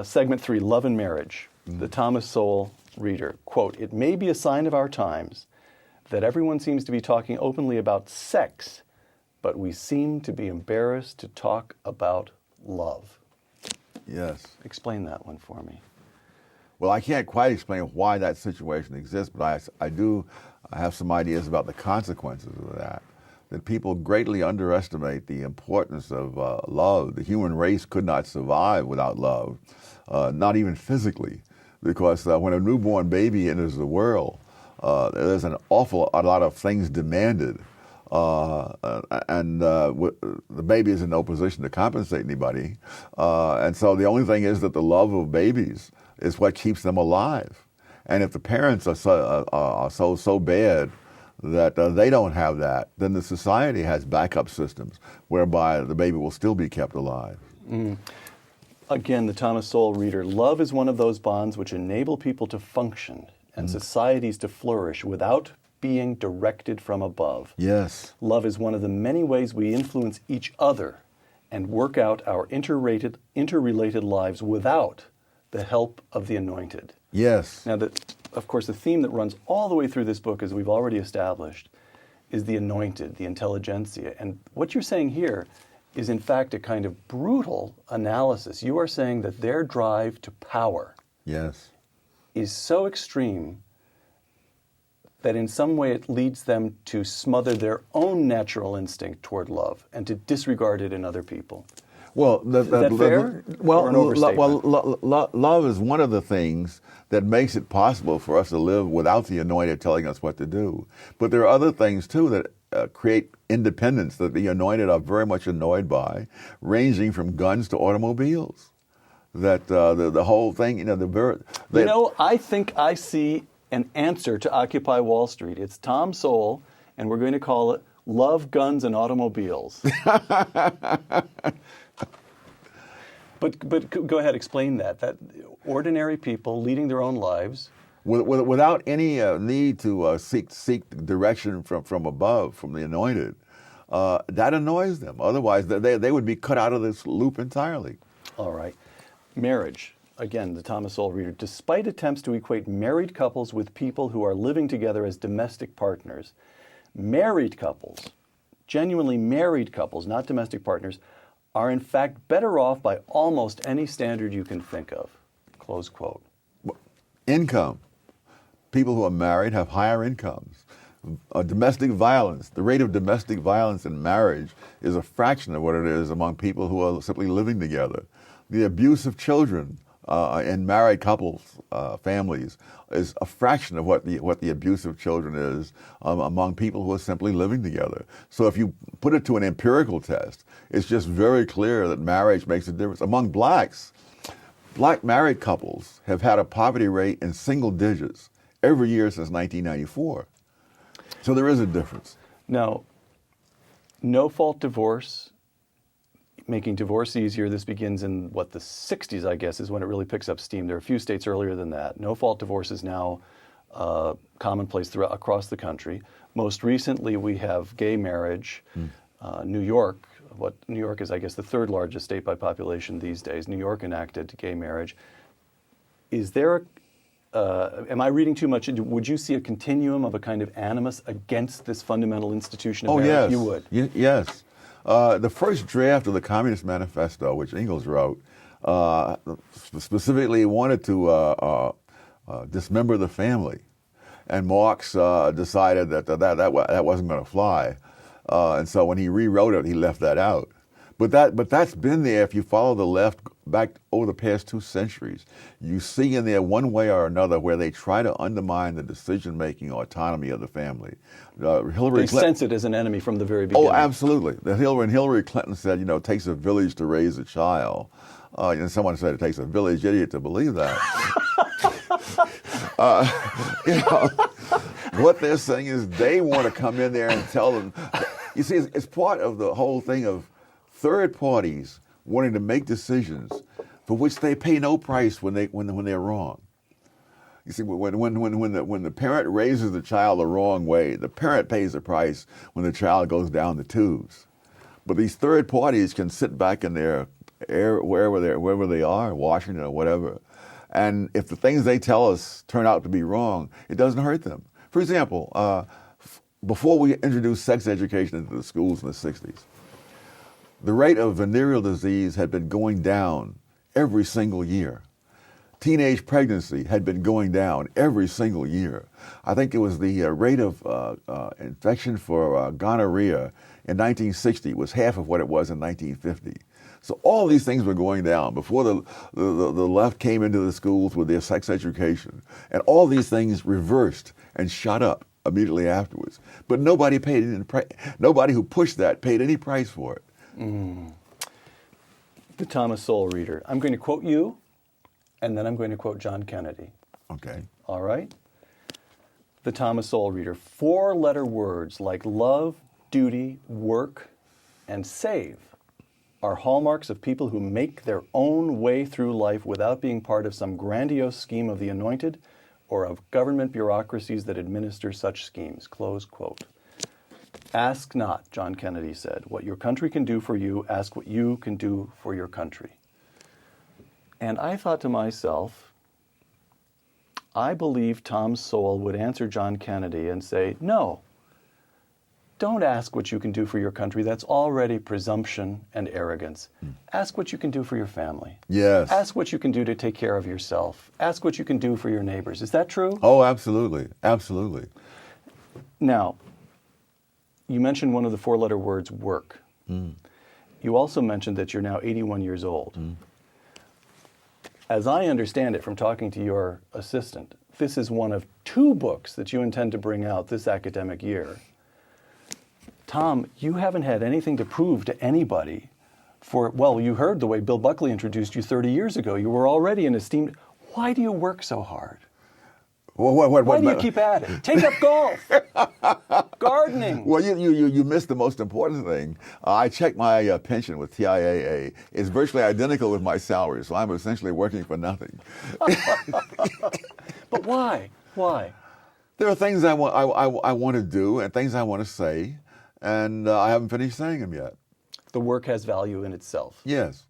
Segment 3, Love and Marriage. The Thomas Sowell reader. Quote, "It may be a sign of our times that everyone seems to be talking openly about sex, but we seem to be embarrassed to talk about love." Yes. Explain that one for me. Well, I can't quite explain why that situation exists, but I do have some ideas about the consequences of that. That people greatly underestimate the importance of love. The human race could not survive without love, not even physically, because when a newborn baby enters the world, there's an awful lot of things demanded, and the baby is in no position to compensate anybody, and so the only thing is that the love of babies is what keeps them alive. And if the parents are so bad that they don't have that, then the society has backup systems whereby the baby will still be kept alive. Again, the Thomas Sowell reader, love is one of those bonds which enable people to function and societies to flourish without being directed from above. Yes. Love is one of the many ways we influence each other and work out our interrelated lives without the help of the anointed. Yes. Now, of course, the theme that runs all the way through this book, as we've already established, is the anointed, the intelligentsia. And what you're saying here is, in fact, a kind of brutal analysis. You are saying that their drive to power Yes. is so extreme that in some way it leads them to smother their own natural instinct toward love and to disregard it in other people. Well, is that fair? Or an overstatement? Love is one of the things that makes it possible for us to live without the anointed telling us what to do. But there are other things, too, that create independence that the anointed are very much annoyed by, ranging from guns to automobiles. That the whole thing, I think I see an answer to Occupy Wall Street. It's Tom Sowell, and we're going to call it Love, Guns, and Automobiles. But go ahead, explain that. That ordinary people leading their own lives. Without any need to seek direction from above, from the anointed, that annoys them. Otherwise, they would be cut out of this loop entirely. All right. Marriage. Again, the Thomas Sowell reader. Despite attempts to equate married couples with people who are living together as domestic partners, married couples, genuinely married couples, not domestic partners, are in fact better off by almost any standard you can think of. Close quote. Income. People who are married have higher incomes. Domestic violence. The rate of domestic violence in marriage is a fraction of what it is among people who are simply living together. The abuse of children in married couples, families, is a fraction of what the abuse of children is among people who are simply living together. So if you put it to an empirical test, it's just very clear that marriage makes a difference. Among blacks, black married couples have had a poverty rate in single digits every year since 1994. So there is a difference. Now, no-fault divorce, making divorce easier, this begins in, the 60s, I guess, is when it really picks up steam. There are a few states earlier than that. No-fault divorce is now commonplace across the country. Most recently, we have gay marriage. New York, New York is, I guess, the third largest state by population these days. New York enacted gay marriage. Is there am I reading too much? Would you see a continuum of a kind of animus against this fundamental institution of marriage? Yes. You would? Yes. The first draft of the Communist Manifesto, which Engels wrote, specifically wanted to dismember the family. And Marx decided that wasn't going to fly. And so when he rewrote it, he left that out. But that's been there. If you follow the left back over the past 2 centuries, you see in there one way or another where they try to undermine the decision-making autonomy of the family. They sense it as an enemy from the very beginning. Oh, absolutely. When Hillary Clinton said, it takes a village to raise a child, and someone said it takes a village idiot to believe that. What they're saying is they want to come in there and tell them. You see, it's part of the whole thing of third parties wanting to make decisions for which they pay no price when they're wrong. You see, when the parent raises the child the wrong way, the parent pays the price when the child goes down the tubes. But these third parties can sit back in their wherever they are, Washington or whatever. And if the things they tell us turn out to be wrong, it doesn't hurt them. For example, before we introduced sex education into the schools in the 60s, the rate of venereal disease had been going down every single year. Teenage pregnancy had been going down every single year. I think it was the rate of infection for gonorrhea in 1960 was half of what it was in 1950. So all these things were going down before the left came into the schools with their sex education. And all these things reversed and shot up immediately afterwards. But nobody nobody who pushed that paid any price for it. The Thomas Sowell reader. I'm going to quote you, and then I'm going to quote John Kennedy. Okay. All right? The Thomas Sowell reader. 4-letter words like love, duty, work, and save are hallmarks of people who make their own way through life without being part of some grandiose scheme of the anointed or of government bureaucracies that administer such schemes. Close quote. Ask not, John Kennedy said, what your country can do for you. Ask what you can do for your country. And I thought to myself, I believe Tom Sowell would answer John Kennedy and say, no, don't ask what you can do for your country. That's already presumption and arrogance. Ask what you can do for your family. Yes. Ask what you can do to take care of yourself. Ask what you can do for your neighbors. Is that true? Oh, absolutely. Absolutely. Now, you mentioned one of the 4-letter words, work. You also mentioned that you're now 81 years old. As I understand it from talking to your assistant, this is one of 2 books that you intend to bring out this academic year. Tom, you haven't had anything to prove to anybody well, you heard the way Bill Buckley introduced you 30 years ago. You were already an esteemed. Why do you work so hard? Why do you keep at it? Take up golf, gardening. Well, you missed the most important thing. I checked my pension with TIAA. It's virtually identical with my salary, so I'm essentially working for nothing. But why? Why? There are things I want to do and things I want to say, and I haven't finished saying them yet. The work has value in itself. Yes.